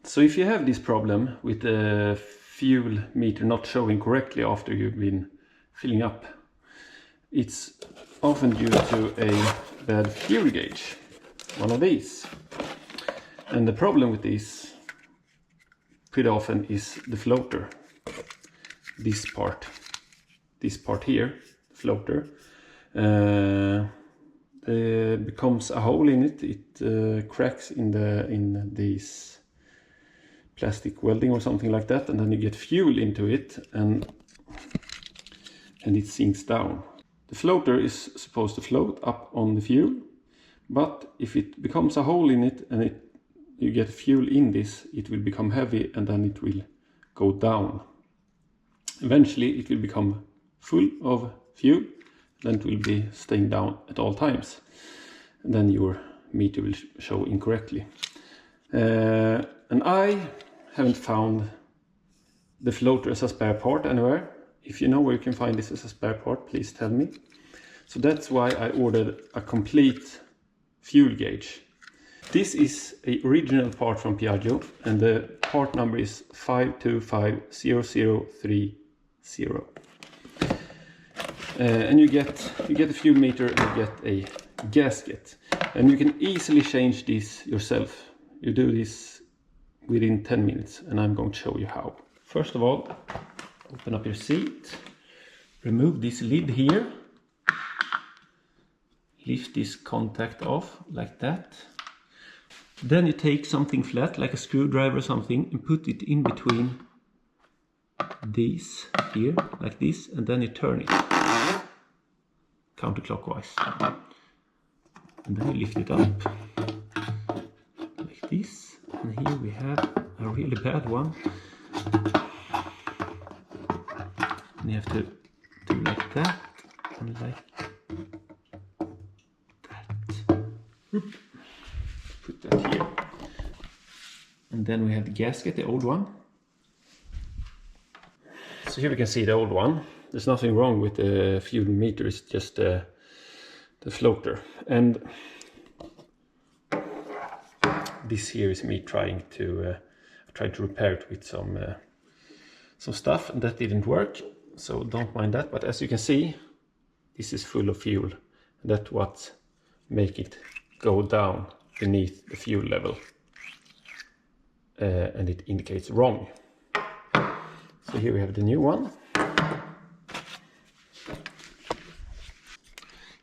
So if you have this problem with the fuel meter not showing correctly after you've been filling up, it's often due to a bad fuel gauge, one of these. And the problem with this pretty often is the floater. This part here, floater, becomes a hole in it. It cracks in these plastic welding or something like that, and then you get fuel into it, and it sinks down. The floater is supposed to float up on the fuel, but if it becomes a hole in it and you get fuel in this, it will become heavy and then it will go down. Eventually it will become full of fuel, then it will be staying down at all times, and then your meter will show incorrectly. And I haven't found the floater as a spare part anywhere. If you know where you can find this as a spare part, please tell me. So that's why I ordered a complete fuel gauge. This is an original part from Piaggio, and the part number is 5250030. And you get a fuel meter and you get a gasket, and you can easily change this yourself. You do this within 10 minutes, and I'm going to show you how. First of all, open up your seat, remove this lid here, lift this contact off like that. Then you take something flat like a screwdriver or something and put it in between these here like this, and then you turn it counterclockwise, and then you lift it up like this, and here we have a really bad one, and you have to do like that and like that. Put that here, and then we have the gasket, the old one. So here we can see the old one. There's nothing wrong with the fuel meter, it's just the floater. And this here is me trying to repair it with some stuff, and that didn't work, so don't mind that. But as you can see, this is full of fuel, and that's what make it go down beneath the fuel level, and it indicates wrong. So here we have the new one.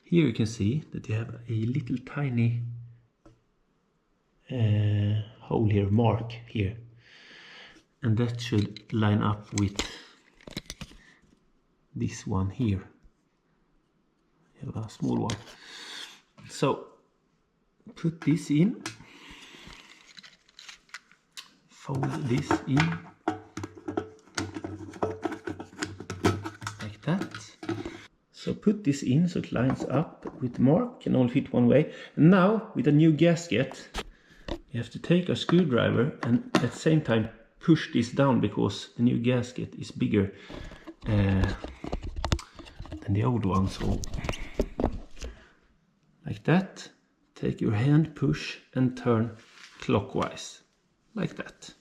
Here you can see that you have a little tiny hole here, mark here, and that should line up with this one here. You have a small one. So put this in, fold this in like that. So put this in so it lines up with the mark, can only fit one way. And now with a new gasket, you have to take a screwdriver and at the same time push this down, because the new gasket is bigger than the old one. So like that, take your hand, push and turn clockwise like that.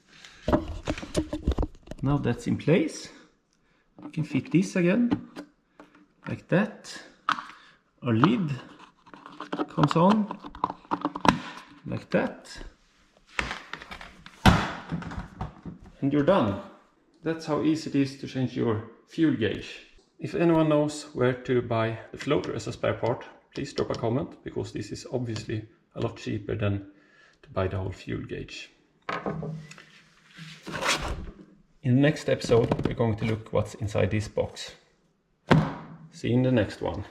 Now that's in place, you can fit this again like that. Our lid comes on like that, and you're done. That's how easy it is to change your fuel gauge. If anyone knows where to buy the floater as a spare part, please drop a comment, because this is obviously a lot cheaper than to buy the whole fuel gauge. In the next episode, we're going to look what's inside this box. See you in the next one.